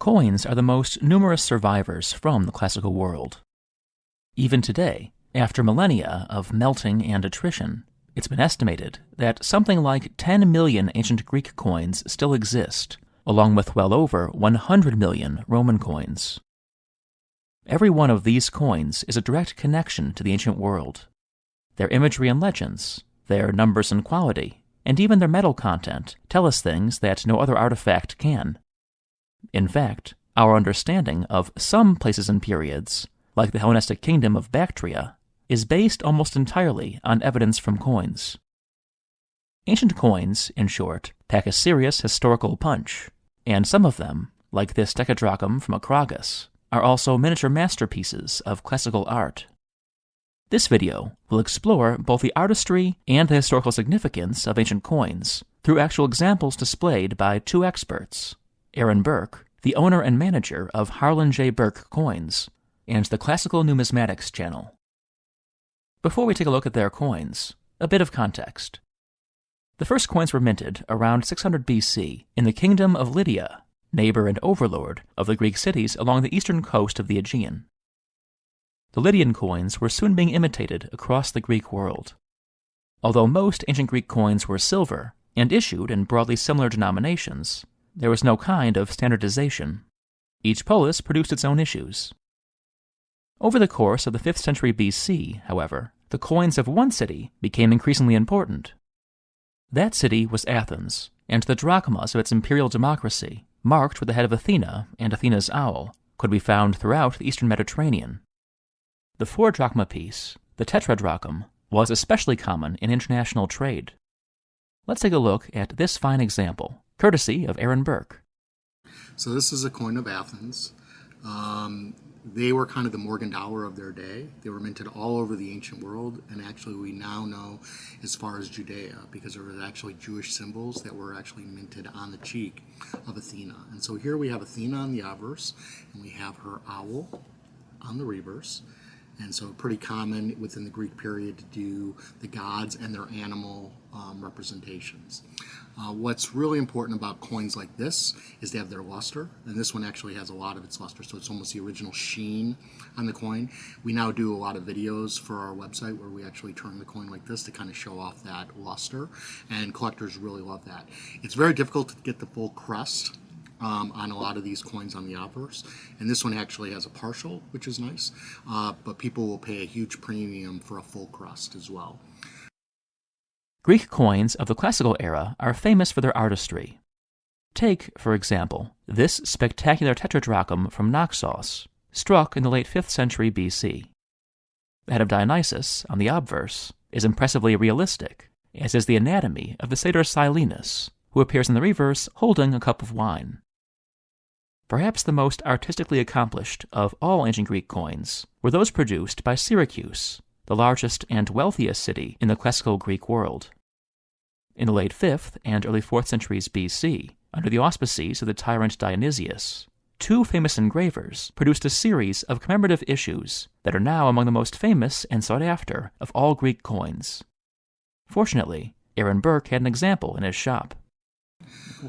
Coins are the most numerous survivors from the classical world. Even today, after millennia of melting and attrition, it's been estimated that something like 10 million ancient Greek coins still exist, along with well over 100 million Roman coins. Every one of these coins is a direct connection to the ancient world. Their imagery and legends, their numbers and quality, and even their metal content tell us things that no other artifact can. In fact, our understanding of some places and periods, like the Hellenistic kingdom of Bactria, is based almost entirely on evidence from coins. Ancient coins, in short, pack a serious historical punch, and some of them, like this Dekadrachm from Acragas, are also miniature masterpieces of classical art. This video will explore both the artistry and the historical significance of ancient coins through actual examples displayed by two experts, Aaron Berk, the owner and manager of Harlan J. Berk Coins, and the Classical Numismatics channel. Before we take a look at their coins, a bit of context. The first coins were minted around 600 BC in the kingdom of Lydia, neighbor and overlord of the Greek cities along the eastern coast of the Aegean. The Lydian coins were soon being imitated across the Greek world. Although most ancient Greek coins were silver and issued in broadly similar denominations, there was no kind of standardization. Each polis produced its own issues. Over the course of the 5th century BC, however, the coins of one city became increasingly important. That city was Athens, and the drachmas of its imperial democracy, marked with the head of Athena and Athena's owl, could be found throughout the eastern Mediterranean. The 4-drachma piece, the Tetradrachm, was especially common in international trade. Let's take a look at this fine example, courtesy of Aaron Berk. So this is a coin of Athens. They were kind of the Morgendower of their day. They were minted all over the ancient world, and actually we now know as far as Judea, because there were actually Jewish symbols that were actually minted on the cheek of Athena. And so here we have Athena on the obverse, and we have her owl on the reverse. And so pretty common within the Greek period to do the gods and their animal representations. What's really important about coins like this is they have their luster, and this one actually has a lot of its luster, so it's almost the original sheen on the coin. We now do a lot of videos for our website where we actually turn the coin like this to kind of show off that luster, and collectors really love that. It's very difficult to get the full crest on a lot of these coins on the obverse, and this one actually has a partial, which is nice, but people will pay a huge premium for a full crust as well. Greek coins of the classical era are famous for their artistry. Take, for example, this spectacular tetradrachm from Knossos, struck in the late 5th century BC. The head of Dionysus, on the obverse, is impressively realistic, as is the anatomy of the satyr Silenus, who appears in the reverse holding a cup of wine. Perhaps the most artistically accomplished of all ancient Greek coins were those produced by Syracuse, the largest and wealthiest city in the classical Greek world. In the late 5th and early 4th centuries BC, under the auspices of the tyrant Dionysius, two famous engravers produced a series of commemorative issues that are now among the most famous and sought after of all Greek coins. Fortunately, Aaron Berk had an example in his shop.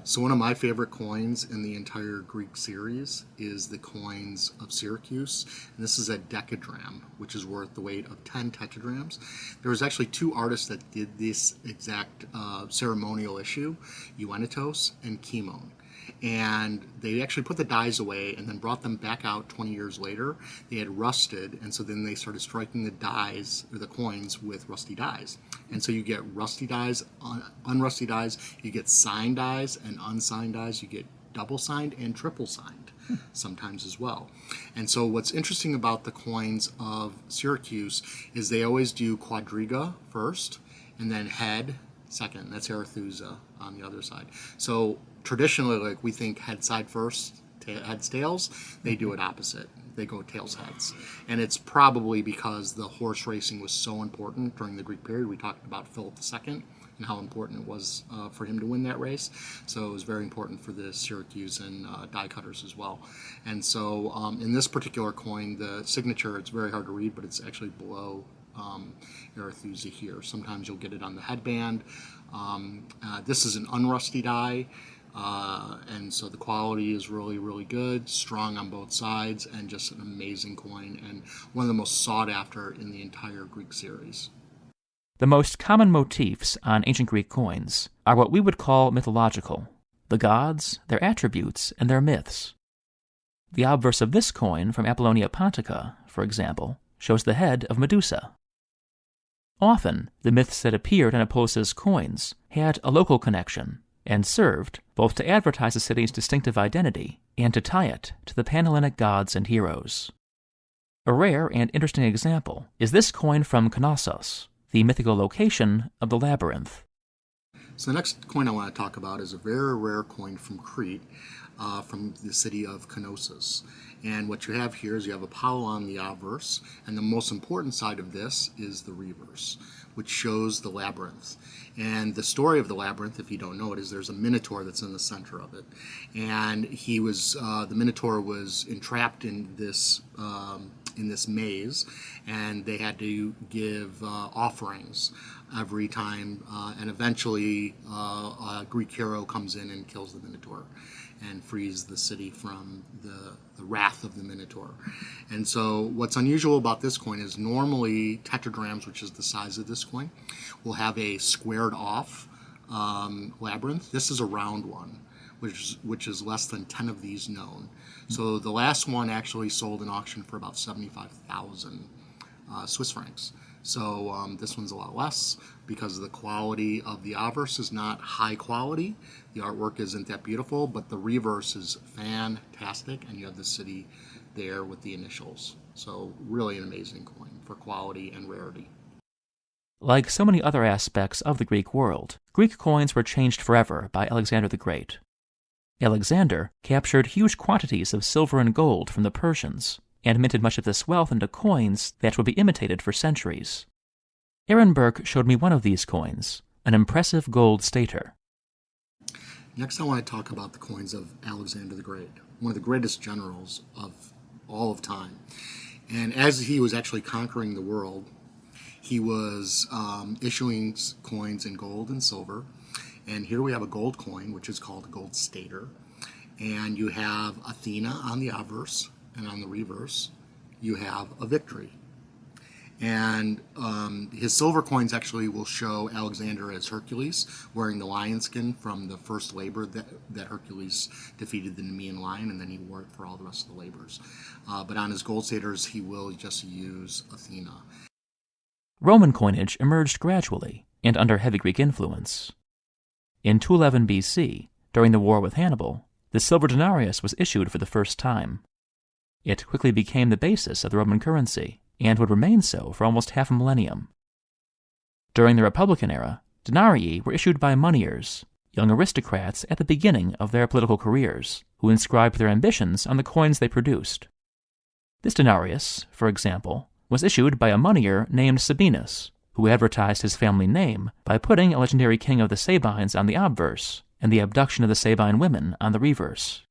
So one of my favorite coins in the entire Greek series is the coins of Syracuse. And this is a Dekadrachm, which is worth the weight of 10 tetradrachms. There was actually two artists that did this exact ceremonial issue, Euenetos and Kimon. And they actually put the dies away and then brought them back out 20 years later. They had rusted, and so then they started striking the dies, or the coins, with rusty dies. And so you get rusty dies, unrusty dies, you get signed dies and unsigned dies, you get double signed and triple signed sometimes as well. And so what's interesting about the coins of Syracuse is they always do quadriga first, and then head second. That's Arethusa on the other side. So traditionally, like, we think head side first, heads tails. They do it opposite. They go tails heads. And it's probably because the horse racing was so important during the Greek period. We talked about Philip II and how important it was for him to win that race. So it was very important for the Syracusan die cutters as well. And so in this particular coin, the signature, it's very hard to read, but it's actually below Arethusa here. Sometimes you'll get it on the headband. This is an unrusty die. And so the quality is really, really good, strong on both sides, and just an amazing coin, and one of the most sought after in the entire Greek series. The most common motifs on ancient Greek coins are what we would call mythological: the gods, their attributes, and their myths. The obverse of this coin from Apollonia Pontica, for example, shows the head of Medusa. Often, the myths that appeared on Apollos' coins had a local connection and served both to advertise a city's distinctive identity and to tie it to the Panhellenic gods and heroes. A rare and interesting example is this coin from Knossos, the mythical location of the Labyrinth. So the next coin I want to talk about is a very rare coin from Crete, from the city of Knossos. And what you have here is you have Apollo on the obverse, and the most important side of this is the reverse, which shows the labyrinth. And the story of the labyrinth, if you don't know it, is there's a minotaur that's in the center of it. And the minotaur was entrapped in this maze, and they had to give offerings every time, and eventually a Greek hero comes in and kills the minotaur and frees the city from the wrath of the minotaur. And so what's unusual about this coin is normally tetradrachms, which is the size of this coin, will have a squared off labyrinth. This is a round one, which is less than 10 of these known. So the last one actually sold in auction for about 75,000 Swiss francs. So this one's a lot less because the quality of the obverse is not high quality. The artwork isn't that beautiful, but the reverse is fantastic, and you have the city there with the initials. So really an amazing coin for quality and rarity. Like so many other aspects of the Greek world, Greek coins were changed forever by Alexander the Great. Alexander captured huge quantities of silver and gold from the Persians, and minted much of this wealth into coins that would be imitated for centuries. Aaron Berk showed me one of these coins, an impressive gold stater. Next, I want to talk about the coins of Alexander the Great, one of the greatest generals of all of time. And as he was actually conquering the world, he was issuing coins in gold and silver. And here we have a gold coin, which is called a gold stater. And you have Athena on the obverse, and on the reverse, you have a victory. And his silver coins actually will show Alexander as Hercules, wearing the lion skin from the first labor that Hercules defeated the Nemean lion, and then he wore it for all the rest of the labors. But on his gold staters, he will just use Athena. Roman coinage emerged gradually and under heavy Greek influence. In 211 BC, during the war with Hannibal, the silver denarius was issued for the first time. It quickly became the basis of the Roman currency, and would remain so for almost half a millennium. During the Republican era, denarii were issued by moneyers, young aristocrats at the beginning of their political careers, who inscribed their ambitions on the coins they produced. This denarius, for example, was issued by a moneyer named Sabinus, who advertised his family name by putting a legendary king of the Sabines on the obverse and the abduction of the Sabine women on the reverse.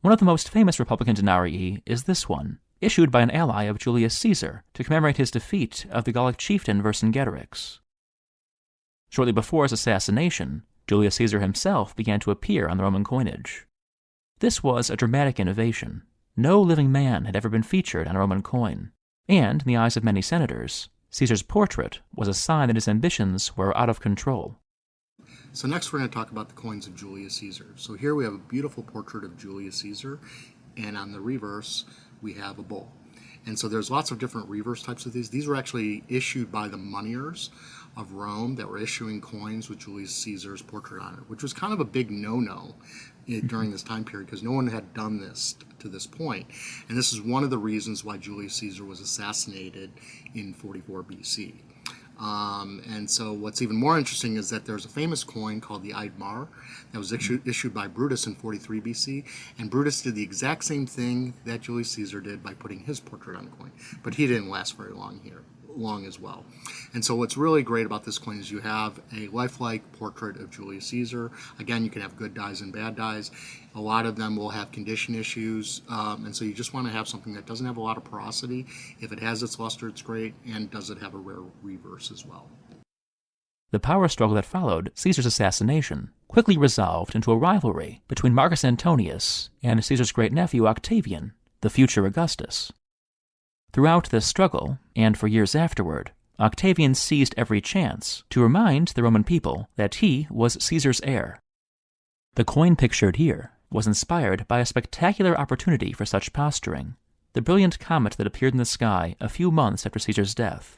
One of the most famous Republican denarii is this one, issued by an ally of Julius Caesar to commemorate his defeat of the Gallic chieftain Vercingetorix. Shortly before his assassination, Julius Caesar himself began to appear on the Roman coinage. This was a dramatic innovation. No living man had ever been featured on a Roman coin, and in the eyes of many senators, Caesar's portrait was a sign that his ambitions were out of control. So next we're going to talk about the coins of Julius Caesar. So here we have a beautiful portrait of Julius Caesar, and on the reverse we have a bull. And so there's lots of different reverse types of these. These were actually issued by the moneyers of Rome that were issuing coins with Julius Caesar's portrait on it, which was kind of a big no-no during this time period because no one had done this to this point. And this is one of the reasons why Julius Caesar was assassinated in 44 BC. And so what's even more interesting is that there's a famous coin called the Aidmar that was issued by Brutus in 43 BC, and Brutus did the exact same thing that Julius Caesar did by putting his portrait on the coin, but he didn't last very long as well. And so what's really great about this coin is you have a lifelike portrait of Julius Caesar. Again, you can have good dyes and bad dyes. A lot of them will have condition issues, and so you just want to have something that doesn't have a lot of porosity. If it has its luster, it's great, and does it have a rare reverse as well. The power struggle that followed Caesar's assassination quickly resolved into a rivalry between Marcus Antonius and Caesar's great-nephew Octavian, the future Augustus. Throughout this struggle, and for years afterward, Octavian seized every chance to remind the Roman people that he was Caesar's heir. The coin pictured here was inspired by a spectacular opportunity for such posturing, the brilliant comet that appeared in the sky a few months after Caesar's death.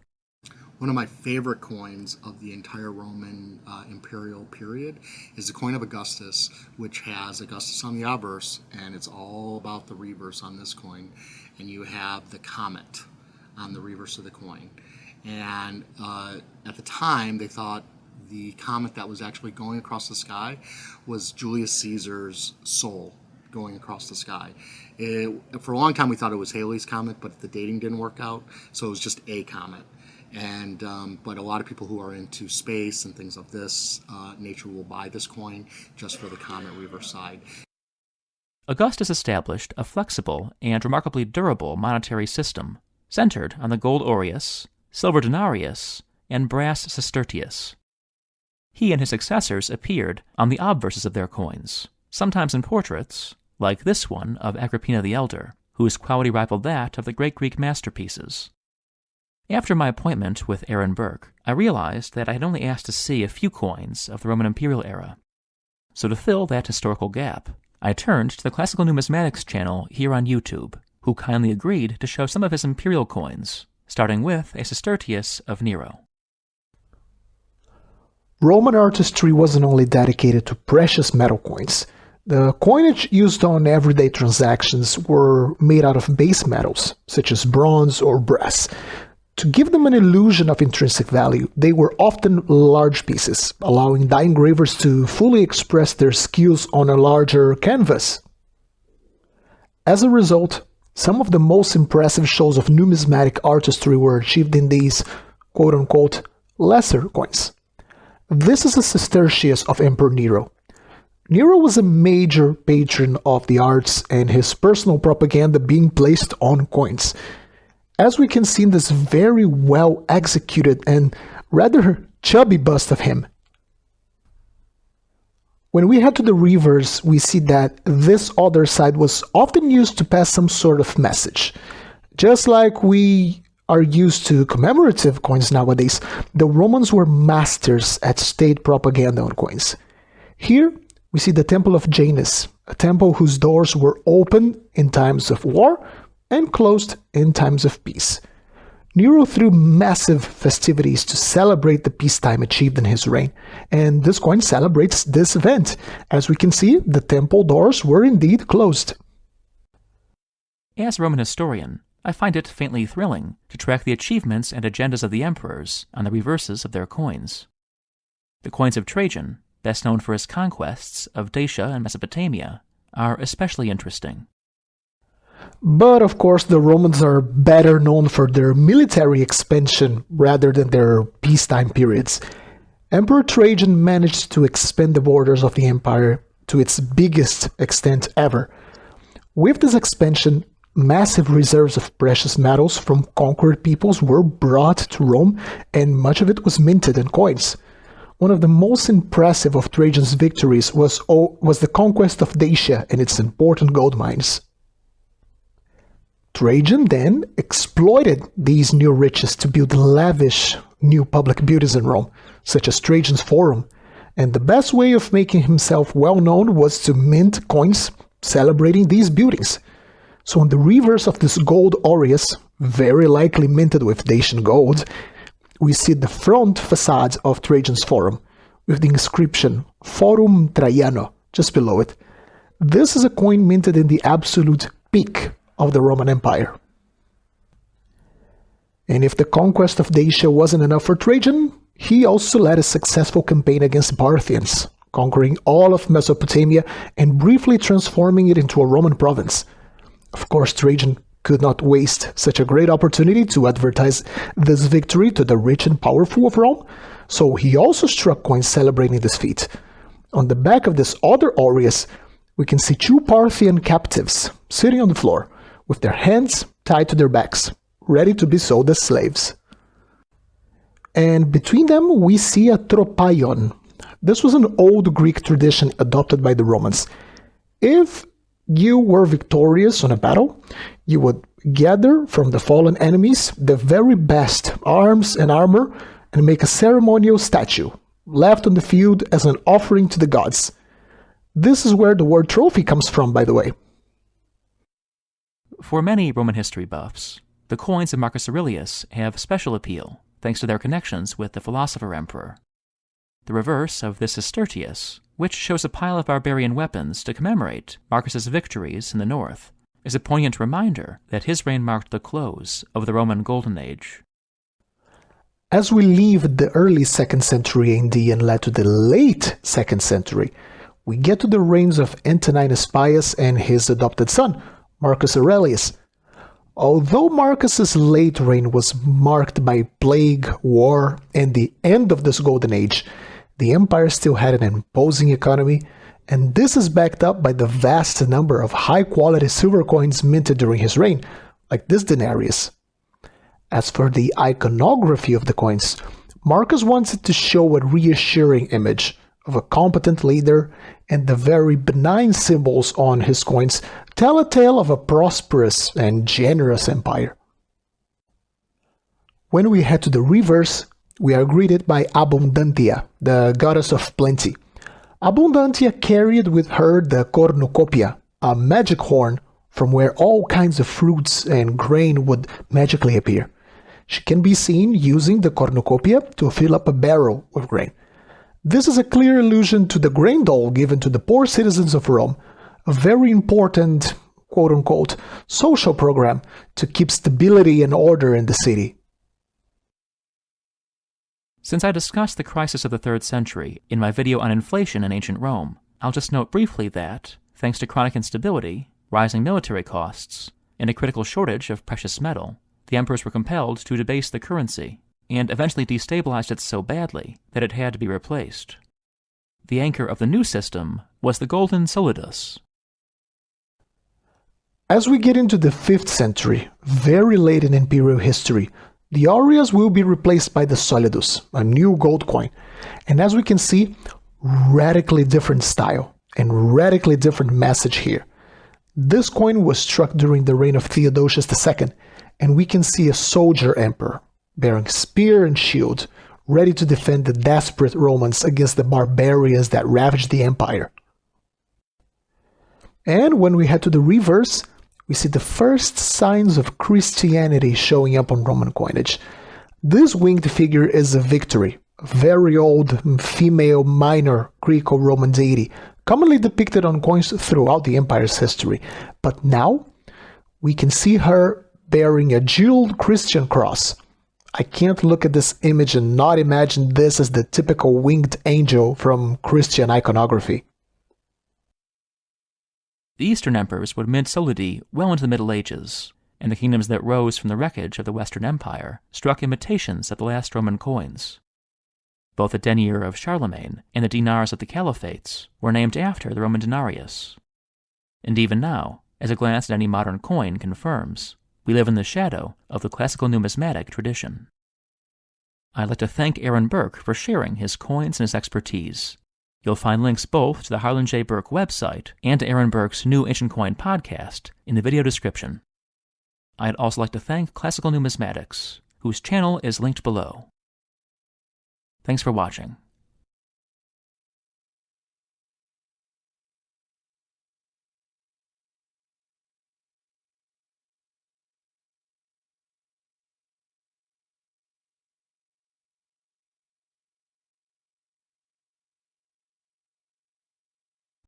One of my favorite coins of the entire Roman imperial period is the coin of Augustus, which has Augustus on the obverse, and it's all about the reverse on this coin. And you have the comet on the reverse of the coin. And at the time, they thought the comet that was actually going across the sky was Julius Caesar's soul going across the sky. For a long time, we thought it was Halley's comet, but the dating didn't work out, so it was just a comet. And but a lot of people who are into space and things of this nature will buy this coin just for the comet reverse side. Augustus established a flexible and remarkably durable monetary system centered on the gold aureus, silver denarius, and brass sestertius. He and his successors appeared on the obverses of their coins, sometimes in portraits, like this one of Agrippina the Elder, whose quality rivaled that of the great Greek masterpieces. After my appointment with Aaron Berk, I realized that I had only asked to see a few coins of the Roman imperial era. So to fill that historical gap, I turned to the Classical Numismatics channel here on YouTube, who kindly agreed to show some of his imperial coins, starting with a Sestertius of Nero. Roman artistry wasn't only dedicated to precious metal coins. The coinage used on everyday transactions were made out of base metals, such as bronze or brass. To give them an illusion of intrinsic value, they were often large pieces, allowing die engravers to fully express their skills on a larger canvas. As a result, some of the most impressive shows of numismatic artistry were achieved in these quote-unquote lesser coins. This is a Sestertius of Emperor Nero. Nero was a major patron of the arts and his personal propaganda being placed on coins. As we can see in this very well executed and rather chubby bust of him. When we head to the reverse, we see that this other side was often used to pass some sort of message. Just like we are used to commemorative coins nowadays, the Romans were masters at state propaganda on coins. Here, we see the Temple of Janus, a temple whose doors were open in times of war and closed in times of peace. Nero threw massive festivities to celebrate the peacetime achieved in his reign, and this coin celebrates this event. As we can see, the temple doors were indeed closed. As a Roman historian, I find it faintly thrilling to track the achievements and agendas of the emperors on the reverses of their coins. The coins of Trajan, best known for his conquests of Dacia and Mesopotamia, are especially interesting. But of course, the Romans are better known for their military expansion rather than their peacetime periods. Emperor Trajan managed to expand the borders of the empire to its biggest extent ever. With this expansion, massive reserves of precious metals from conquered peoples were brought to Rome, and much of it was minted in coins. One of the most impressive of Trajan's victories was the conquest of Dacia and its important gold mines. Trajan then exploited these new riches to build lavish new public buildings in Rome, such as Trajan's Forum, and the best way of making himself well known was to mint coins celebrating these buildings. So on the reverse of this gold aureus, very likely minted with Dacian gold, we see the front facade of Trajan's Forum, with the inscription Forum Traiano just below it. This is a coin minted in the absolute peak of the Roman Empire. And if the conquest of Dacia wasn't enough for Trajan, he also led a successful campaign against Parthians, conquering all of Mesopotamia and briefly transforming it into a Roman province. Of course, Trajan could not waste such a great opportunity to advertise this victory to the rich and powerful of Rome, so he also struck coins celebrating this feat. On the back of this other aureus, we can see two Parthian captives sitting on the floor, with their hands tied to their backs, ready to be sold as slaves. And between them, we see a tropaion. This was an old Greek tradition adopted by the Romans. If you were victorious on a battle, you would gather from the fallen enemies the very best arms and armor and make a ceremonial statue, left on the field as an offering to the gods. This is where the word trophy comes from, by the way. For many Roman history buffs, the coins of Marcus Aurelius have special appeal thanks to their connections with the philosopher-emperor. The reverse of this is Sestertius, which shows a pile of barbarian weapons to commemorate Marcus's victories in the north, is a poignant reminder that his reign marked the close of the Roman Golden Age. As we leave the early 2nd century AD and led to the late 2nd century, we get to the reigns of Antoninus Pius and his adopted son, Marcus Aurelius. Although Marcus's late reign was marked by plague, war, and the end of this golden age, the empire still had an imposing economy, and this is backed up by the vast number of high-quality silver coins minted during his reign, like this denarius. As for the iconography of the coins, Marcus wanted to show a reassuring image of a competent leader, and the very benign symbols on his coins tell a tale of a prosperous and generous empire. When we head to the reverse, we are greeted by Abundantia, the goddess of plenty. Abundantia carried with her the cornucopia, a magic horn from where all kinds of fruits and grain would magically appear. She can be seen using the cornucopia to fill up a barrel of grain. This is a clear allusion to the grain dole given to the poor citizens of Rome, a very important, quote-unquote, social program to keep stability and order in the city. Since I discussed the crisis of the 3rd century in my video on inflation in ancient Rome, I'll just note briefly that, thanks to chronic instability, rising military costs, and a critical shortage of precious metal, the emperors were compelled to debase the currency, and eventually destabilized it so badly that it had to be replaced. The anchor of the new system was the golden solidus. As we get into the 5th century, very late in imperial history, the aureas will be replaced by the solidus, a new gold coin. And as we can see, radically different style and radically different message here. This coin was struck during the reign of Theodosius II, and we can see a soldier emperor bearing spear and shield, ready to defend the desperate Romans against the barbarians that ravaged the empire. And when we head to the reverse, we see the first signs of Christianity showing up on Roman coinage. This winged figure is a victory, a very old female minor Greco-Roman deity, commonly depicted on coins throughout the empire's history. But now, we can see her bearing a jeweled Christian cross. I can't look at this image and not imagine this as the typical winged angel from Christian iconography. The Eastern emperors would mint solidi well into the Middle Ages, and the kingdoms that rose from the wreckage of the Western Empire struck imitations of the last Roman coins. Both the denier of Charlemagne and the dinars of the caliphates were named after the Roman denarius. And even now, as a glance at any modern coin confirms, we live in the shadow of the classical numismatic tradition. I'd like to thank Aaron Berk for sharing his coins and his expertise. You'll find links both to the Harlan J. Berk website and to Aaron Berk's new Ancient Coin podcast in the video description. I'd also like to thank Classical Numismatics, whose channel is linked below. Thanks for watching.